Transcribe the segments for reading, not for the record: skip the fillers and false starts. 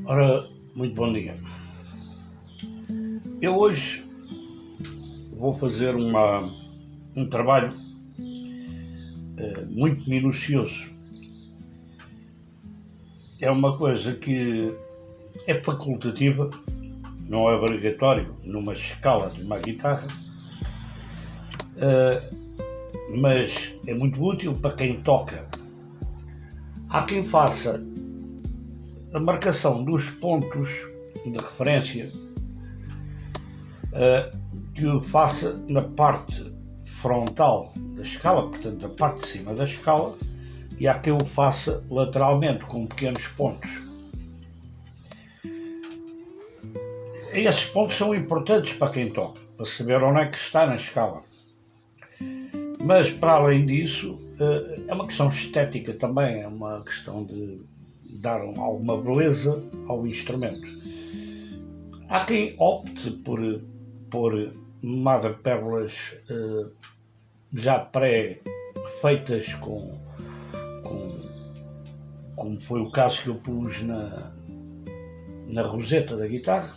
Ora, muito bom dia. Eu hoje vou fazer um trabalho muito minucioso. É uma coisa que é facultativa, não é obrigatório numa escala de uma guitarra, mas é muito útil para quem toca. Há quem faça a marcação dos pontos de referência que o faça na parte frontal da escala, portanto da parte de cima da escala, e há quem o faça lateralmente com pequenos pontos. Esses pontos são importantes para quem toca, para saber onde é que está na escala. Mas para além disso, é uma questão estética também, é uma questão de dar alguma beleza ao instrumento. Há quem opte por madrepérolas já pré-feitas como foi o caso que eu pus na roseta da guitarra,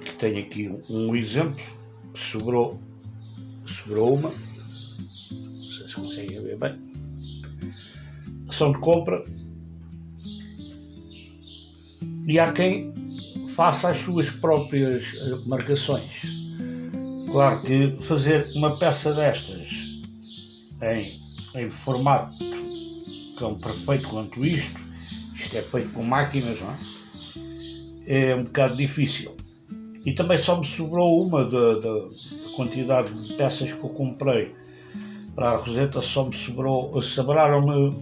que tenho aqui um exemplo, sobrou uma, não sei se conseguem ver bem, são de compra, e há quem faça as suas próprias marcações. Claro que fazer uma peça destas em formato tão perfeito quanto isto é feito com máquinas, não é? É um bocado difícil. E também só me sobrou uma da quantidade de peças que eu comprei para a roseta, sobraram-me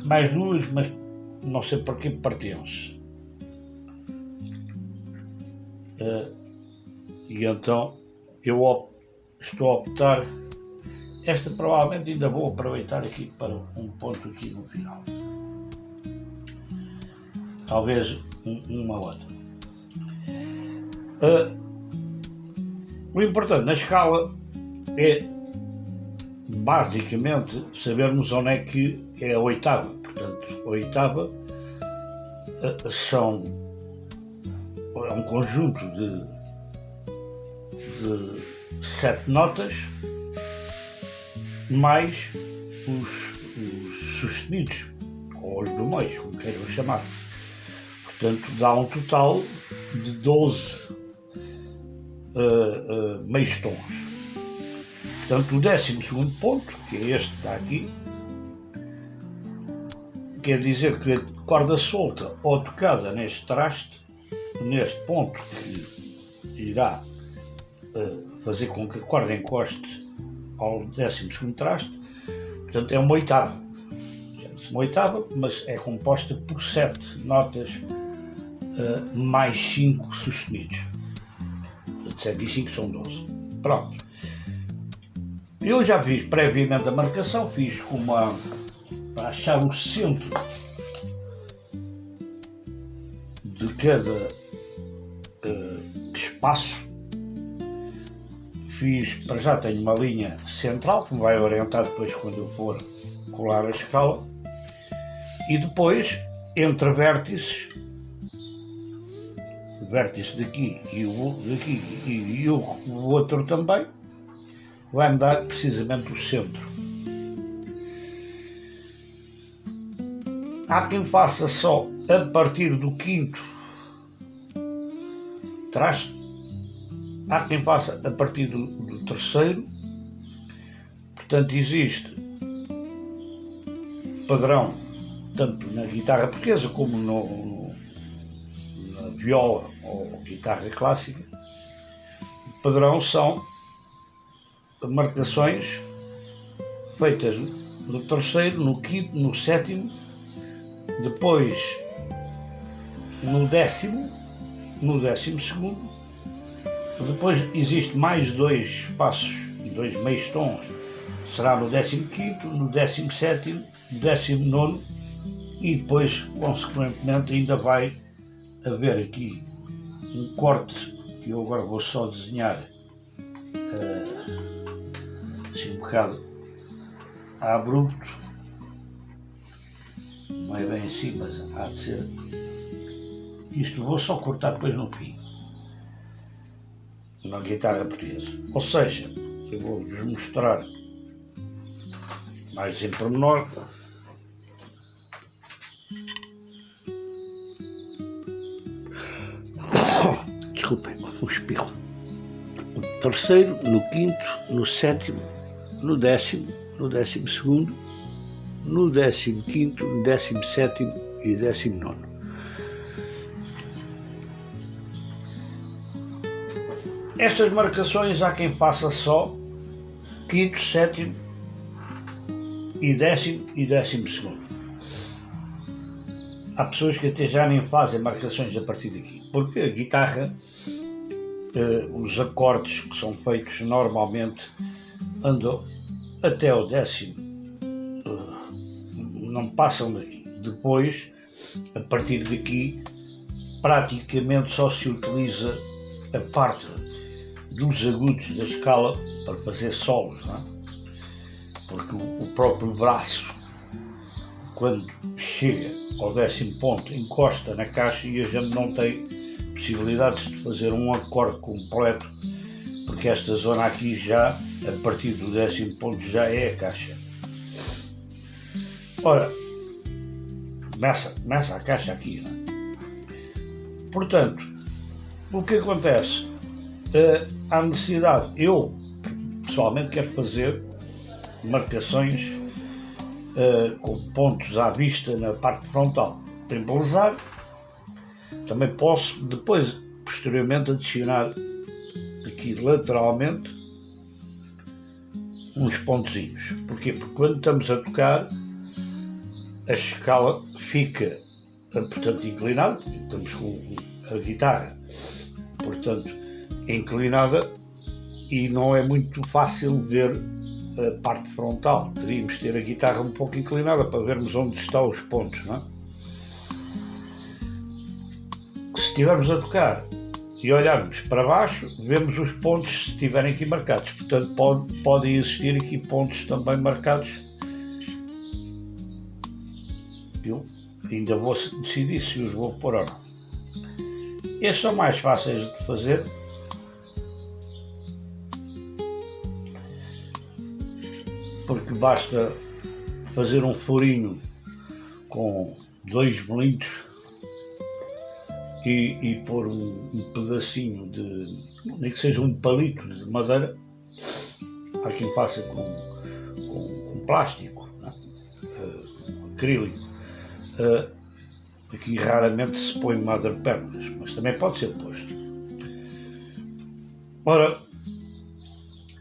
mais duas, mas não sei por que partiam-se. E então eu estou a optar, esta provavelmente ainda vou aproveitar aqui para um ponto aqui no final, talvez uma outra. O importante na escala é basicamente sabermos onde é que é a oitava. Portanto, a oitava é um conjunto de 7 notas mais os sustenidos, ou os bemóis, como queiram chamar. Portanto, dá um total de 12 meios tons. Portanto, o 12º ponto, que é este que está aqui, quer dizer que a corda solta ou tocada neste traste, neste ponto que irá fazer com que a corda encoste ao 12º traste, portanto é uma oitava. Chama-se uma oitava, mas é composta por 7 notas mais 5 sustenidos. Portanto, 7 e 5 são 12. Pronto. Eu já fiz previamente a marcação, fiz para achar o centro de cada espaço. Para já tenho uma linha central que me vai orientar depois quando eu for colar a escala, e depois entre vértices, o vértice daqui e o daqui e o outro também, vai-me dar precisamente o centro. Há quem faça só a partir do 5º traste, há quem faça a partir do 3º, portanto existe padrão tanto na guitarra portuguesa como na viola ou guitarra clássica. O padrão são marcações feitas no 3º, no 5º, no 7º, depois no 10º, no 12º, depois existe mais 2 espaços e 2 meios tons, será no 15º, no 17º, no 19º, e depois, consequentemente, ainda vai haver aqui um corte que eu agora vou só desenhar assim um bocado abrupto, não é bem assim, mas há de ser Isto vou só cortar depois no fim, na guitarra portuguesa. Ou seja, eu vou-vos mostrar mais em pormenor. Desculpem, um espirro. No terceiro, no quinto, no sétimo, no décimo segundo, no 15º, no 17º e 19º. Estas marcações há quem faça só quinto, sétimo e 10º e 12º. Há pessoas que até já nem fazem marcações a partir daqui, porque a guitarra, os acordes que são feitos normalmente andam até o 10º, não passam daqui. Depois, a partir daqui, praticamente só se utiliza a parte dos agudos da escala para fazer solos, não é? Porque o próprio braço, quando chega ao 10º ponto, encosta na caixa e a gente não tem possibilidades de fazer um acorde completo, porque esta zona aqui já, a partir do 10º ponto, já é a caixa. Ora, começa a caixa aqui, não é? Portanto, o que acontece? Há necessidade, eu pessoalmente quero fazer marcações com pontos à vista na parte frontal. Para embelezar, também posso depois, posteriormente, adicionar aqui lateralmente uns pontozinhos. Porquê? Porque quando estamos a tocar, a escala fica, portanto, inclinada, estamos com a guitarra, portanto, inclinada, e não é muito fácil ver a parte frontal. Teríamos de ter a guitarra um pouco inclinada para vermos onde estão os pontos, não é? Se estivermos a tocar e olharmos para baixo, vemos os pontos se estiverem aqui marcados. Portanto, podem existir aqui pontos também marcados. Eu ainda vou decidir se os vou pôr ou não. Estes são mais fáceis de fazer. Porque basta fazer um furinho com 2 milímetros e pôr um pedacinho de, nem que seja um palito de madeira. Há quem faça com plástico, né? Acrílico. Aqui raramente se põe madrepérolas, mas também pode ser posto. Ora,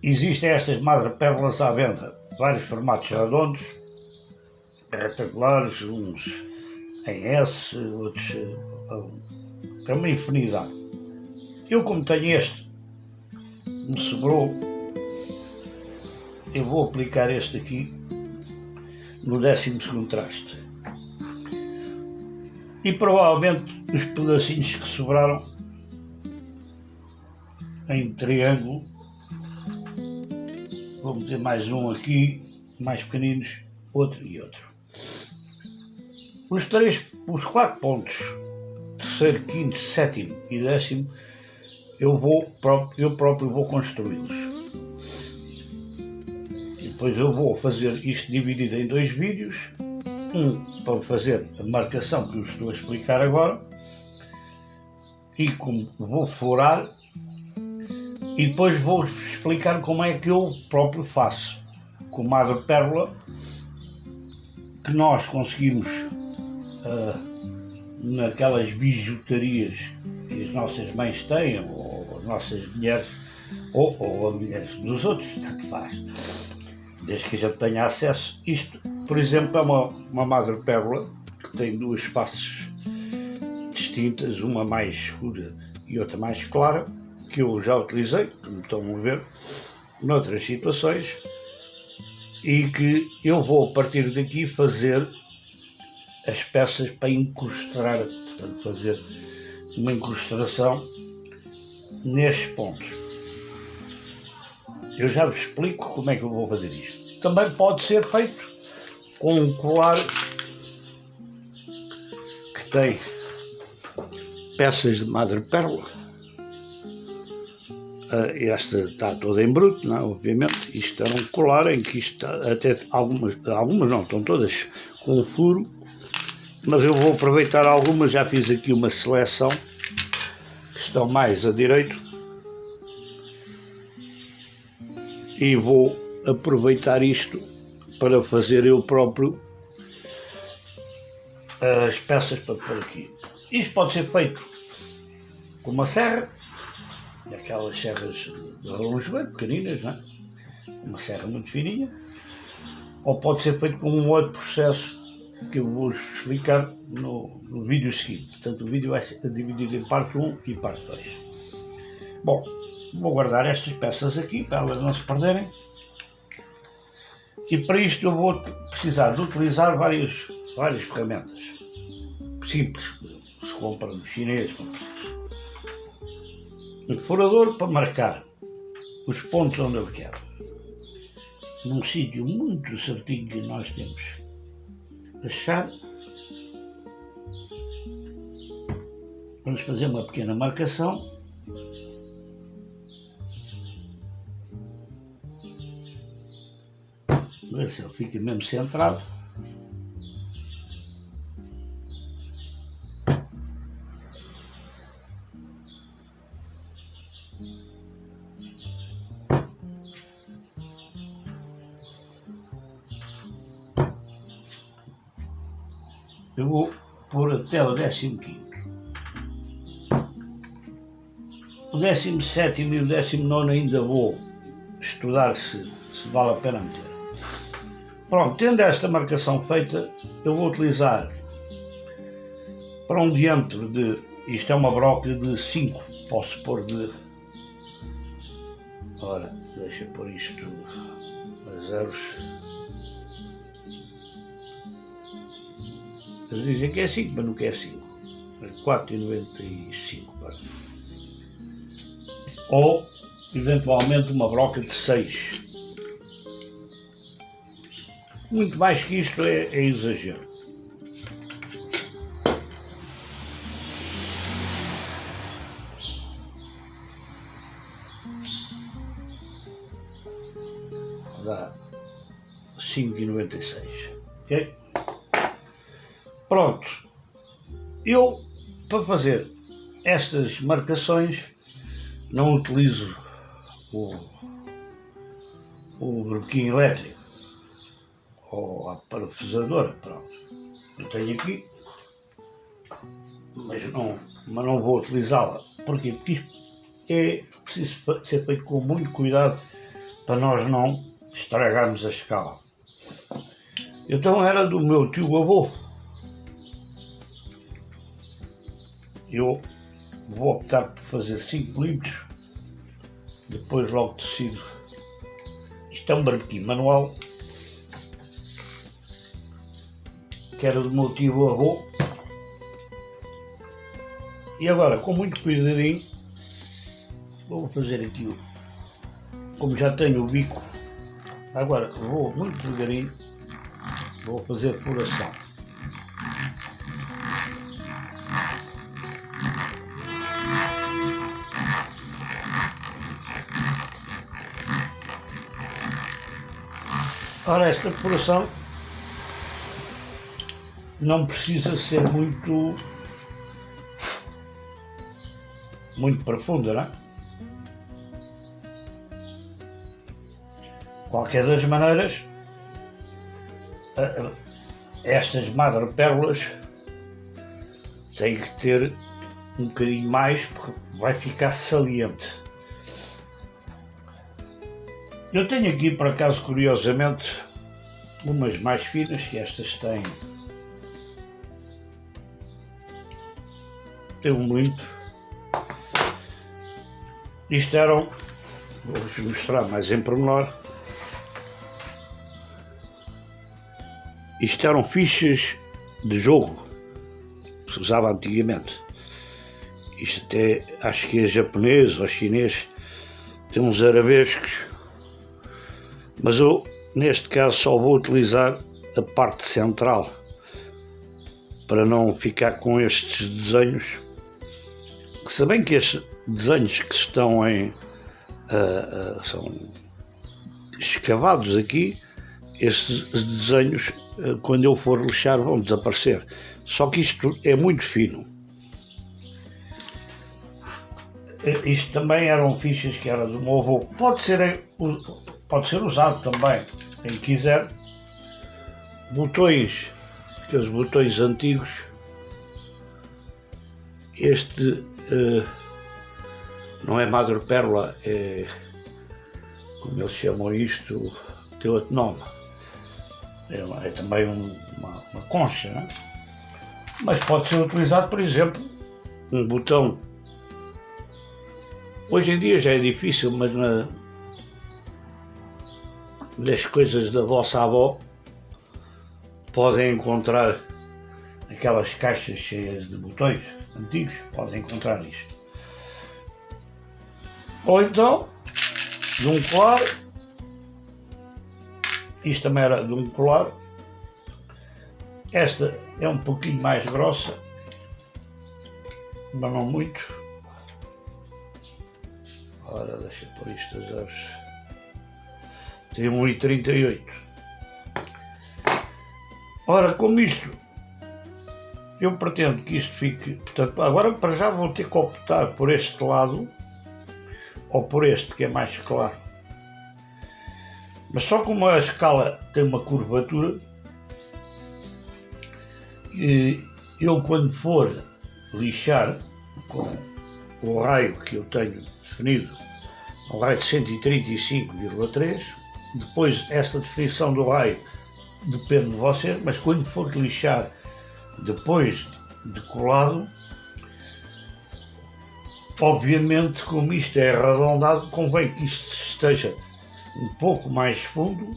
existem estas madrepérolas à venda, vários formatos redondos, retangulares, uns em S, outros é uma infinidade. Eu, como tenho este, me sobrou, eu vou aplicar este aqui no 12º traste. E provavelmente os pedacinhos que sobraram em triângulo, vou meter mais um aqui, mais pequeninos, outro e outro. Os 4 pontos, terceiro, quinto, sétimo e 10º, eu próprio vou construí-los. E depois eu vou fazer isto dividido em 2 vídeos, um para fazer a marcação que eu estou a explicar agora, e como vou furar, e depois vou explicar como é que eu próprio faço com madrepérola, que nós conseguimos naquelas bijutarias que as nossas mães têm, ou as nossas mulheres, ou as mulheres dos outros, tanto faz, desde que a gente tenha acesso. Isto, por exemplo, é uma madrepérola que tem 2 faces distintas, uma mais escura e outra mais clara, que eu já utilizei, como estão a ver, noutras situações, e que eu vou a partir daqui fazer as peças para incrustar, portanto fazer uma incrustação nestes pontos. Eu já vos explico como é que eu vou fazer isto. Também pode ser feito com um colar que tem peças de madrepérola. Esta está toda em bruto, não é? Obviamente. Isto era um colar em que isto até algumas não, estão todas com um furo, mas eu vou aproveitar algumas, já fiz aqui uma seleção, que estão mais a direito, e vou aproveitar isto para fazer eu próprio as peças para pôr aqui. Isto pode ser feito com uma serra, aquelas serras de reluz bem pequeninas, não é? Uma serra muito fininha, ou pode ser feito com um outro processo que eu vou explicar no vídeo seguinte. Portanto, o vídeo vai ser dividido em parte 1 e parte 2. Bom, vou guardar estas peças aqui para elas não se perderem, e para isto eu vou precisar de utilizar várias ferramentas simples, que se compra no chinês. Um furador para marcar os pontos onde eu quero, num sítio muito certinho que nós temos que achar. Vamos fazer uma pequena marcação. Ver se ele fica mesmo centrado. Eu vou pôr até o 15º. O 17º e o 19º ainda vou estudar se vale a pena meter. Pronto, tendo esta marcação feita, eu vou utilizar para um diâmetro de, isto é uma broca de 5, posso pôr de, ora, deixa pôr isto a zeros. Eles dizem que é 5, mas nunca é 5. É 4,95. Ou, eventualmente, uma broca de 6. Muito mais que isto é exagero. Dá 5,96. Ok? Pronto. Eu, para fazer estas marcações, não utilizo o broquinho elétrico ou a parafusadora. Pronto. Eu tenho aqui, mas não vou utilizá-la. Porquê? Porque isto é preciso ser feito com muito cuidado para nós não estragarmos a escala. Então era do meu tio-avô. Eu vou optar por fazer 5 litros, depois logo decido. Isto é um barbequim manual, que era do meu tio-avô. E agora, com muito cuidadinho, vou fazer aqui, como já tenho o bico, agora vou muito devagarinho, vou fazer furação. Ora, esta perfuração não precisa ser muito profunda, não é? Qualquer das maneiras, estas madrepérolas têm que ter um bocadinho mais, porque vai ficar saliente. Eu tenho aqui, por acaso, curiosamente, umas mais finas, que estas têm um limpo. Isto eram, vou-vos mostrar mais em pormenor, isto eram fichas de jogo que se usava antigamente. Isto até, acho que é japonês ou chinês, tem uns arabescos. Mas eu, neste caso, só vou utilizar a parte central para não ficar com estes desenhos Se bem que estes desenhos que estão são escavados aqui, estes desenhos, quando eu for lixar, vão desaparecer. Só que isto é muito fino. Isto também eram fichas que era do meu avô. Pode ser usado também, quem quiser. Botões, aqueles botões antigos. Este não é madrepérola, é, como eles chamam isto, tem outro nome. É também uma concha, não é? Mas pode ser utilizado, por exemplo, um botão. Hoje em dia já é difícil, mas nas coisas da vossa avó podem encontrar aquelas caixas cheias de botões antigos, podem encontrar isto. Ou então, de um colar, isto também era de um colar, esta é um pouquinho mais grossa, mas não muito. Ora, deixa eu pôr isto a zeros. Tem 1,38. Ora, como isto, eu pretendo que isto fique, portanto, agora para já vou ter que optar por este lado, ou por este que é mais claro. Mas só como a escala tem uma curvatura, eu quando for lixar com o raio que eu tenho definido, um raio de 135,3, depois esta definição do raio depende de vocês, mas quando for lixar depois de colado, obviamente como isto é arredondado, convém que isto esteja um pouco mais fundo,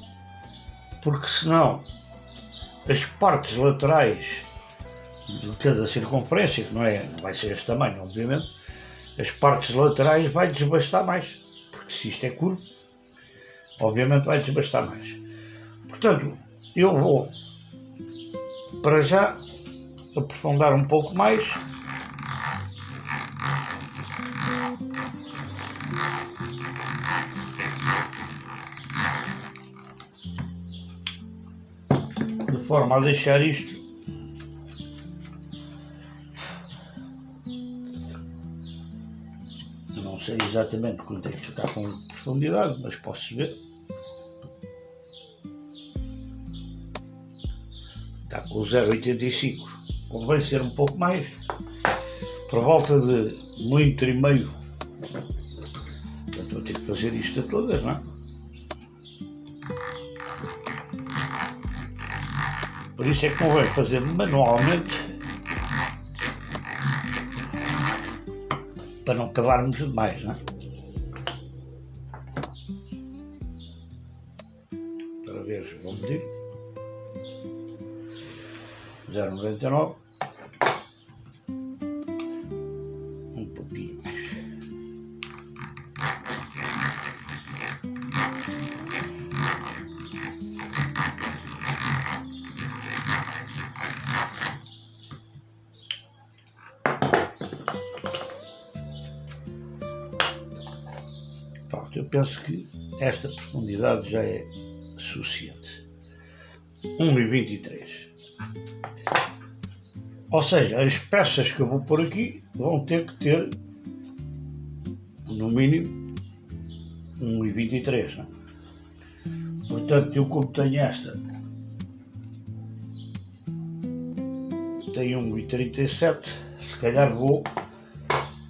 porque senão as partes laterais de cada circunferência, que não vai ser este tamanho, obviamente, as partes laterais vai desbastar mais, porque se isto é curvo, obviamente vai desbastar mais. Portanto, eu vou para já aprofundar um pouco mais. De forma a deixar isto não sei exatamente quanto é que está com profundidade, mas posso ver. Está com 0,85. Convém ser um pouco mais, por volta de 1,5. Portanto, vou ter que fazer isto a todas, não é? Por isso é que convém fazer manualmente, para não cavarmos demais, não é? Para ver, vou medir. 0,99. Um pouquinho mais. Pronto, eu penso que esta profundidade já é suficiente. 1,23. Ou seja, as peças que eu vou pôr aqui vão ter que ter, no mínimo, 1,23, não é? Portanto, eu como tenho esta, tenho 1,37, se calhar vou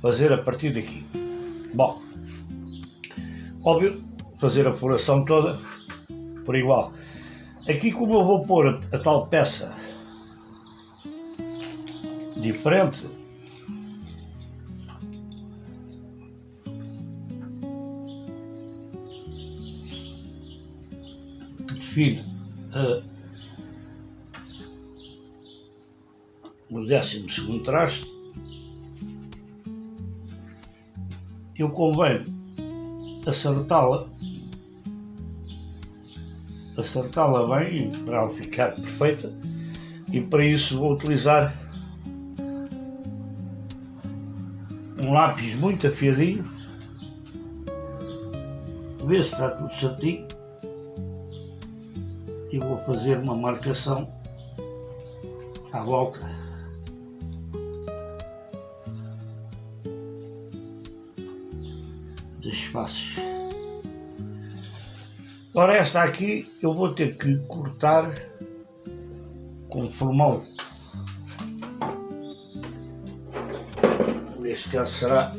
fazer a partir daqui. Bom, óbvio, fazer a furação toda por igual. Aqui, como eu vou pôr a tal peça diferente, que define o 12º traste, eu convém acertá-la bem para ela ficar perfeita, e para isso vou utilizar um um lápis muito afiadinho, ver se está tudo certinho, e vou fazer uma marcação à volta das faces. Ora, esta aqui eu vou ter que cortar com formol. Neste caso será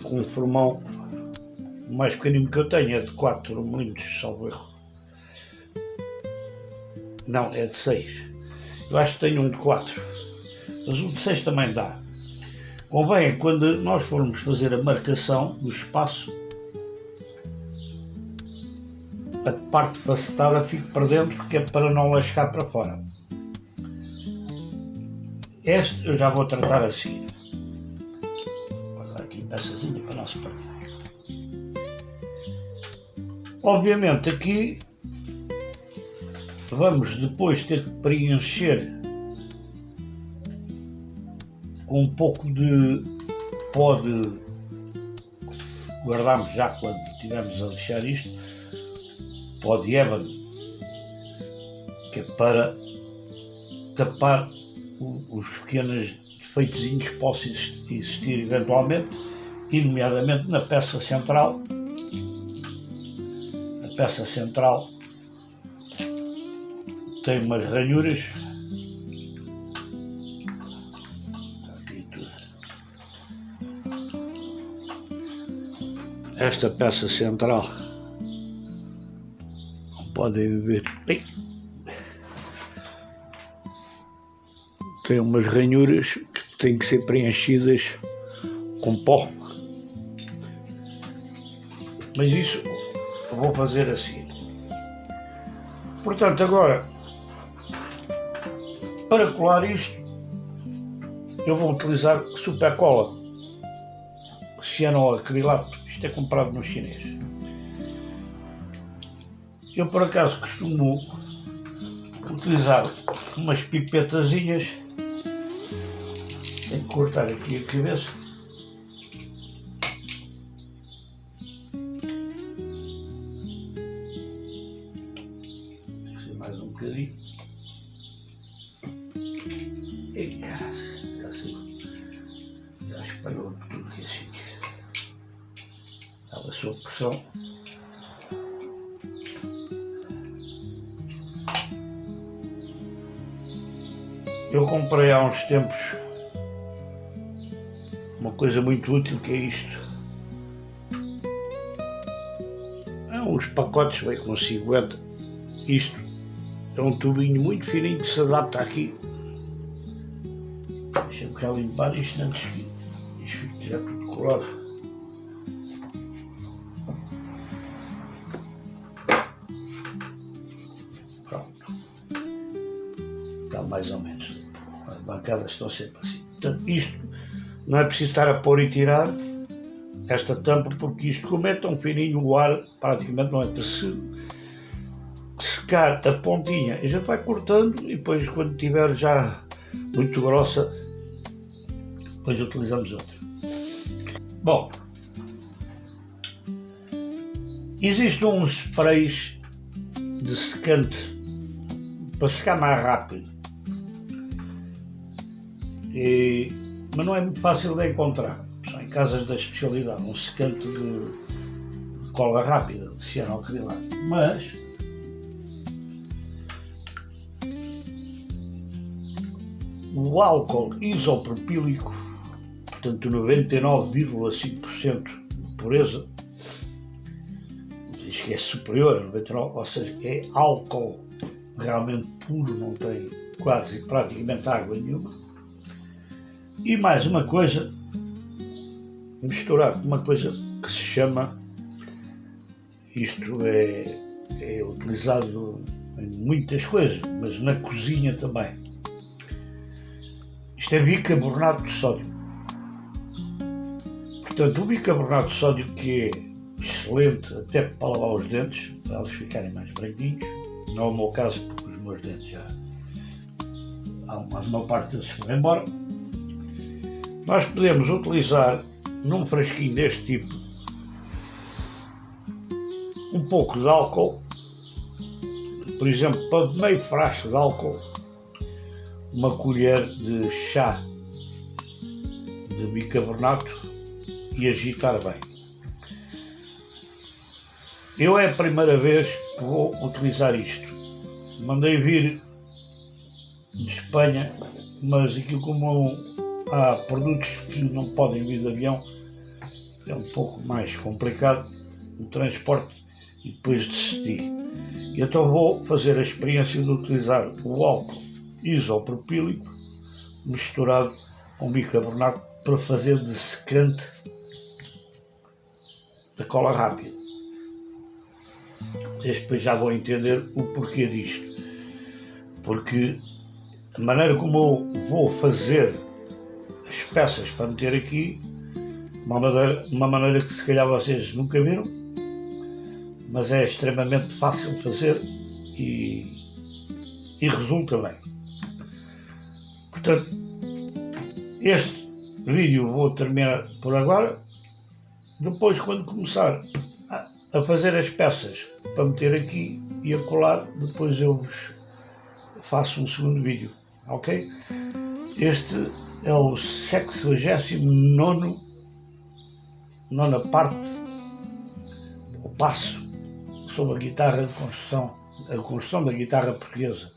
com um formol mais pequenino que eu tenho, é de 4 mm, salvo erro. Não, é de 6. Eu acho que tenho um de 4, mas um de 6 também dá. Convém, quando nós formos fazer a marcação do espaço, a parte facetada fique para dentro, porque é para não lascar para fora. Este eu já vou tratar assim. Vou dar aqui peçazinha para não se perder. Obviamente aqui vamos depois ter que preencher com um pouco de pó de... guardamos já quando estivermos a lixar isto, pó de ébano, que é para tapar os pequenos defeitozinhos que possam existir eventualmente, e nomeadamente na peça central. A peça central tem umas ranhuras. Está aqui tudo. Esta peça central, podem ver, tem umas ranhuras que têm que ser preenchidas com pó. Mas isso eu vou fazer assim. Portanto, agora, para colar isto, eu vou utilizar super cola, cianoacrilato. Isto é comprado no chinês. Eu, por acaso, costumo utilizar umas pipetazinhas. Tenho que cortar aqui a cabeça. Tem que ser mais um bocadinho. E já espalhou tudo que é assim. Estava sob pressão. Eu comprei há uns tempos uma coisa muito útil, que é isto. É uns pacotes, bem com 50. Isto é um tubinho muito fininho que se adapta aqui. Deixa-me cá limpar isto antes que isto fique já tudo colado. Mais ou menos. As bancadas estão sempre assim. Portanto, isto não é preciso estar a pôr e tirar esta tampa, porque isto, como é tão fininho, o ar praticamente não entra. Se secar a pontinha, a gente vai cortando, e depois, quando estiver já muito grossa, depois utilizamos outra. Bom, existem uns sprays de secante para secar mais rápido. Mas não é muito fácil de encontrar, só em casas da especialidade, um secante de cola rápida, de cianoacrilato. Mas o álcool isopropílico, portanto 99,5% de pureza, diz que é superior a 99%, ou seja, é álcool realmente puro, não tem quase praticamente água nenhuma. E mais uma coisa, misturado com uma coisa que se chama, isto é utilizado em muitas coisas, mas na cozinha também. Isto é bicarbonato de sódio. Portanto, o bicarbonato de sódio, que é excelente até para lavar os dentes, para eles ficarem mais branquinhos, não é o meu caso, porque os meus dentes já, a maior parte deles se foram embora. Nós podemos utilizar num frasquinho deste tipo um pouco de álcool, por exemplo, para meio frasco de álcool, uma colher de chá de bicarbonato e agitar bem. Eu é a primeira vez que vou utilizar isto. Mandei vir de Espanha, mas aquilo como há produtos que não podem vir de avião, é um pouco mais complicado o transporte e depois desisti. E então vou fazer a experiência de utilizar o álcool isopropílico misturado com bicarbonato para fazer de secante da cola rápida. Vocês depois já vão entender o porquê disto, porque a maneira como eu vou fazer as peças para meter aqui, uma maneira que se calhar vocês nunca viram, mas é extremamente fácil de fazer e resulta bem. Portanto, este vídeo vou terminar por agora. Depois, quando começar a fazer as peças para meter aqui e a colar, depois eu vos faço um segundo vídeo, ok? Este é o 69ª parte, o passo sobre a guitarra de construção, a construção da guitarra portuguesa.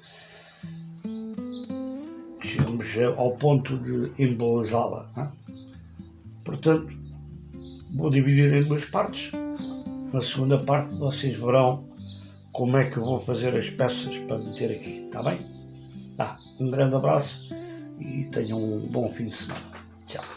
Chegamos ao ponto de embelezá-la, né? Portanto, vou dividir em duas partes. Na segunda parte vocês verão como é que eu vou fazer as peças para meter aqui, está bem? Um grande abraço e tenham um bom fim de semana. Tchau.